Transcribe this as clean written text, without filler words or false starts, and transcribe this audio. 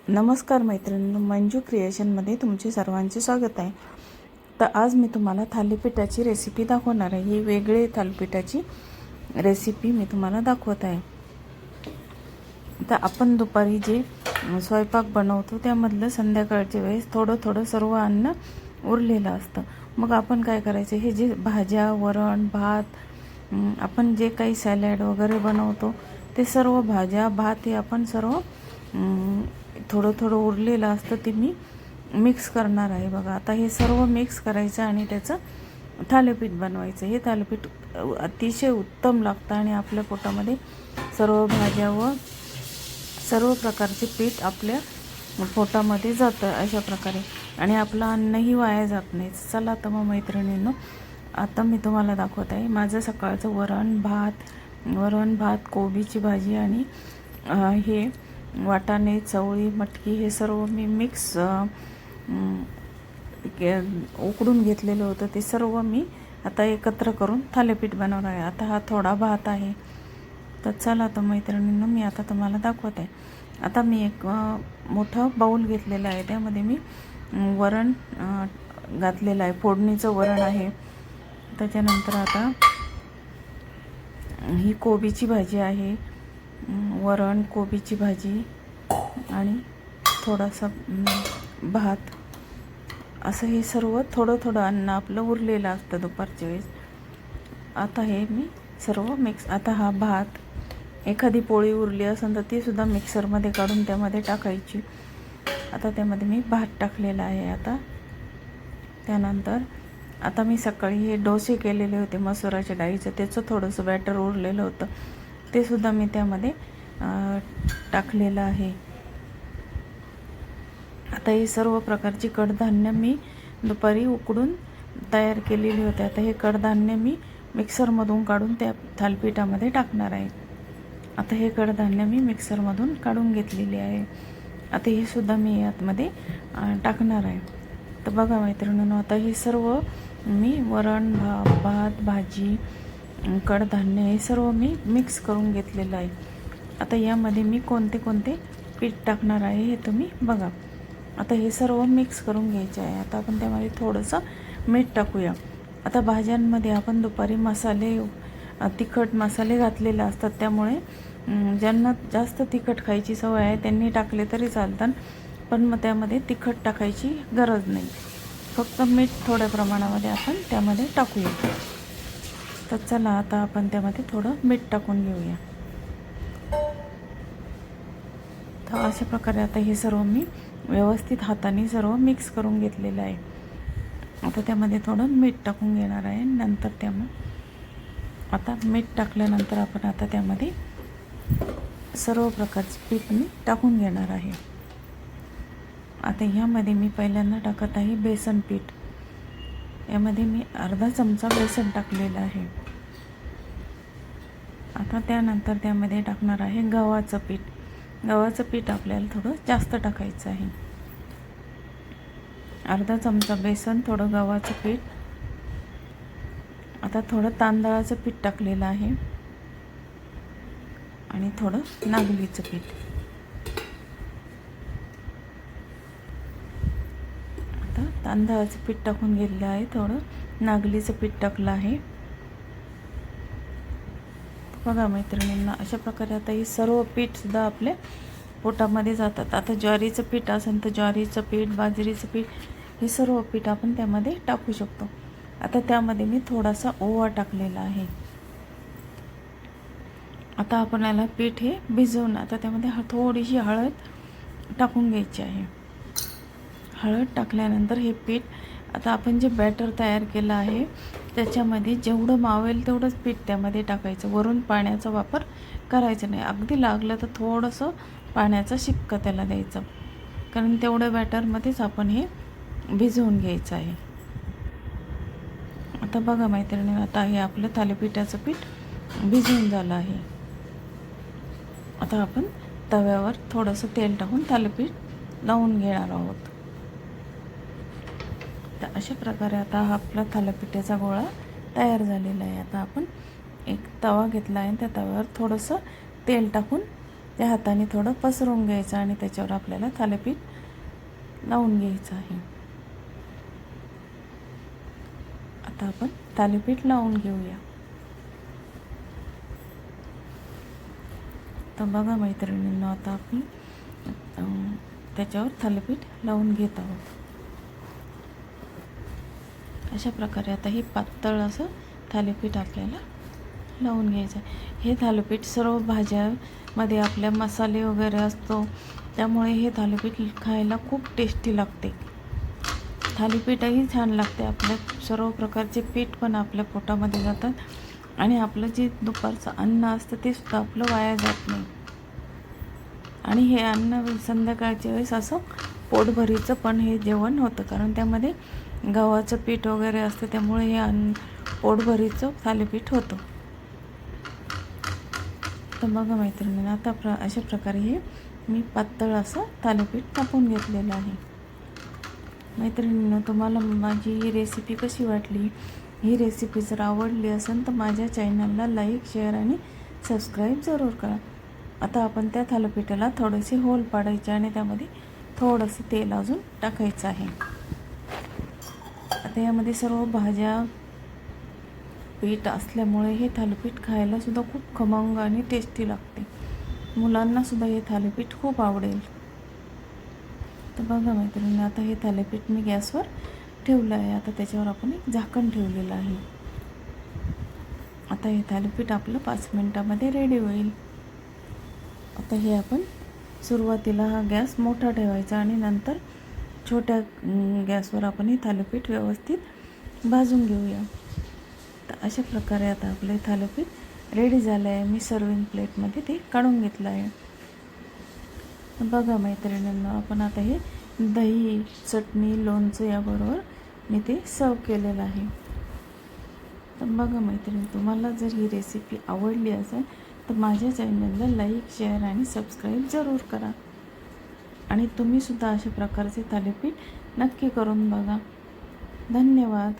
नमस्कार मैत्रिणींनो, मंजू क्रिएशनमध्ये तुमचे सर्वांचे स्वागत आहे. तर आज मी तुम्हाला थालीपीठाची रेसिपी दाखवणार आहे. ही वेगळी थालीपीठाची रेसिपी मी तुम्हाला दाखवत आहे. तर आपण दुपारी जे स्वयंपाक बनवतो त्यामधलं संध्याकाळच्या वेळेस थोडं सर्व अन्न उरलेलं असतं. मग आपण काय करायचं, हे जे भाज्या, वरण, भात, आपण जे काही सॅलड वगैरे बनवतो ते सर्व भाज्या, भात हे आपण सर्व थोडं उरलेलं असतं ते मी मिक्स करणार आहे. बघा, आता हे सर्व मिक्स करायचं आणि त्याचं थालीपीठ बनवायचं. हे थालीपीठ अतिशय उत्तम लागतं आणि आपल्या पोटामध्ये सर्व भाज्या व सर्व प्रकारचे पीठ आपल्या पोटामध्ये जातं अशा प्रकारे, आणि आपलं अन्नही वाया जात नाही. चला तर मग मैत्रिणींनो, आता मी तुम्हाला दाखवत आहे माझं सकाळचं वरण भात, कोबीची भाजी आणि हे वाटाणे, चवळी, मटकी हे सर्व मी मिक्स उकडून घेतलेलं होतं. ते सर्व मी आता एकत्र करून थालीपीठ बनवणार आहे. आता हा थोडा भात आहे. तर चला तर मैत्रिणींनो, मी आता तुम्हाला दाखवत आहे. आता मी एक मोठं बाऊल घेतलेलं आहे. त्यामध्ये मी वरण घातलेलं आहे. फोडणीचं वरण आहे. त्याच्यानंतर आता ही कोबीची भाजी आहे. वरण, कोबीची भाजी आणि थोडासा भात, असं हे सर्व थोडं अन्न आपलं उरलेलं असतं दुपारच्या वेळेस. आता हे मी सर्व मिक्स, आता हा भात, एखादी पोळी उरली असेल तर तीसुद्धा मिक्सरमध्ये काढून त्यामध्ये टाकायची. आता त्यामध्ये मी भात टाकलेला आहे. आता त्यानंतर आता मी सकाळी हे डोसे केलेले होते मसुराच्या डाळीचं, त्याचं थोडंसं बॅटर उरलेलं होतं, ते सुद्धा मी त्यामध्ये टाकलेलं आहे. आता हे सर्व प्रकारची कडधान्य मी दुपारी उकडून तयार केलेली होते. आता हे कडधान्य मी मिक्सरमधून काढून त्या थालीपीठामध्ये टाकणार आहे. आता हे कडधान्य मी मिक्सरमधून काढून घेतलेले आहे. आता हे सुद्धा मी यातमध्ये टाकणार आहे. तर बघा मैत्रिणींनो, आता हे सर्व मी वरण, भात, भाजी, कडधान्य हे सर्व मी मिक्स करून घेतलेलं आहे. आता यामध्ये मी कोणते पीठ टाकणार आहे हे तुम्ही बघा. आता हे सर्व मिक्स करून घ्यायचे आहे. आता आपण त्यामध्ये थोडंसं मीठ टाकूया. आता भाज्यांमध्ये आपण दुपारी तिखट मसाले घातलेले असतात, त्यामुळे ज्यांना जास्त तिखट खायची सवय आहे त्यांनी टाकले तरी चालतात, पण मग त्यामध्ये तिखट टाकायची गरज नाही. फक्त मीठ थोड्या प्रमाणामध्ये आपण त्यामध्ये टाकूया. तर चला, आता आपण त्यामध्ये थोडं मीठ टाकून घेऊया. तर अशा प्रकारे आता हे सर्व मी व्यवस्थित हाताने सर्व मिक्स करून घेतलेलं आहे. आता त्यामध्ये थोडं मीठ टाकून घेणार आहे. नंतर त्यामध्ये आता मीठ टाकल्यानंतर आपण आता त्यामध्ये सर्व प्रकारचे पीठ मी टाकून घेणार आहे. आता ह्यामध्ये मी पहिल्यांदा टाकत आहे बेसन पीठ. यामध्ये मी अर्धा चमचा बेसन टाकलेलं आहे. आता त्यानंतर त्यामध्ये टाकणार आहे गव्हाचं पीठ. गव्हाचं पीठ आपल्याला थोडं जास्त टाकायचं आहे. अर्धा चमचा बेसन, थोडं गव्हाचं पीठ, आता थोडं तांदळाचं पीठ टाकलेलं आहे आणि थोडं नागलीचं पीठ. आता तांदळाचं पीठ टाकून घेतलं आहे, थोडं नागलीचं पीठ टाकलं आहे. बघा मैत्रिणींना, अशा प्रकारे आता हे सर्व पीठसुद्धा आपल्या पोटामध्ये जातात. आता ज्वारीचं पीठ असेल तर ज्वारीचं पीठ, बाजरीचं पीठ, हे सर्व पीठ आपण त्यामध्ये टाकू शकतो. आता त्यामध्ये मी थोडासा ओवा टाकलेला आहे. आता आपल्याला पीठ हे भिजवून आता त्यामध्ये थोडीशी हळद टाकून घ्यायची आहे. हळद टाकल्यानंतर हे पीठ, आता आपण जे बॅटर तयार केलं आहे त्याच्यामध्ये जेवढं मावेल तेवढंच पीठ त्यामध्ये टाकायचं. वरून पाण्याचा वापर करायचा नाही. अगदी लागलं तर थोडंसं पाण्याचा शिपका त्याला द्यायचं, कारण तेवढ्या बॅटरमध्येच आपण हे भिजवून घ्यायचं आहे. आता बघा मैत्रिणी, आता हे आपलं थालीपीठाचं पीठ भिजवून झालं आहे. आता आपण तव्यावर थोडंसं तेल टाकून थालीपीठ लावून घेणार आहोत. तर अशा प्रकारे आता हा आपला थालीपीठाचा गोळा तयार झालेला आहे. आता आपण एक तवा घेतला आहे, त्या तव्यावर थोडंसं तेल टाकून त्या हाताने थोडं पसरवून घ्यायचं आणि त्याच्यावर आपल्याला थालीपीठ लावून घ्यायचं आहे. आता आपण थालीपीठ लावून घेऊया. तर बघा मैत्रिणींनो, आता आपण त्याच्यावर थालीपीठ लावून घेत आहोत. अशा प्रकारे आता हे पातळ असं थालीपीठ आपल्याला लावून घ्यायचं आहे. हे थालीपीठ सर्व भाज्यामध्ये आपल्या मसाले वगैरे असतो, त्यामुळे हे थालीपीठ खायला खूप टेस्टी लागते. थालीपीठही छान लागते. आपल्या सर्व प्रकारचे पीठ पण आपल्या पोटामध्ये जातात आणि आपलं जे दुपारचं अन्न असतं ते सुद्धा आपलं वाया जात नाही. आणि हे अन्न संध्याकाळच्या वेळेस असं पोटभरीचं पण हे जेवण होतं, कारण त्यामध्ये गव्हाचं पीठ वगैरे असतं, त्यामुळे हे अन्न पोटभरीचं थालीपीठ होतं. तर बघा मैत्रिणींना, आता अशा प्रकारे हे मी पातळ असं थालीपीठ कापून घेतलेलं आहे. मैत्रिणींनो, तुम्हाला माझी ही रेसिपी कशी वाटली? ही रेसिपी जर आवडली असेल तर माझ्या चॅनलला लाईक, शेअर आणि सबस्क्राईब जरूर करा. आता आपण त्या थालीपीठाला थोडेसे होल पाडायचे आणि त्यामध्ये थोडंसं तेल अजून टाकायचं आहे. आता यामध्ये सर्व भाज्या पीठ असल्यामुळे हे थालीपीठ खायला सुद्धा खूप खमंग आणि टेस्टी लागते. मुलांना सुद्धा हे थालीपीठ खूप आवडेल. तर बघा मैत्रिणी, आता हे थालीपीठ मी गॅसवर ठेवलं आहे. आता त्याच्यावर आपण एक झाकण ठेवलेलं आहे. आता हे थालीपीठ आपलं 5 मिनिटामध्ये रेडी होईल. आता हे आपण सुरुवातीला हा गॅस मोठा ठेवायचा आणि नंतर छोट्या गॅसवर आपण हे थालीपीठ व्यवस्थित भाजून घेऊया. तर अशा प्रकारे आता आपले थालीपीठ रेडी झालं आहे. मी सर्विंग प्लेटमध्ये ते काढून घेतलं आहे. बघा मैत्रिणींना, आपण आता हे दही, चटणी, लोणचं याबरोबर मी ते सर्व केलेलं आहे. तर बघा मैत्रिणी, तुम्हाला जर ही रेसिपी आवडली असेल तर माझ्या चॅनलला लाईक, शेअर आणि सबस्क्राईब जरूर करा. आणि तुम्हीसुद्धा अशा प्रकारचे थालीपीठ नक्की करून बघा. धन्यवाद.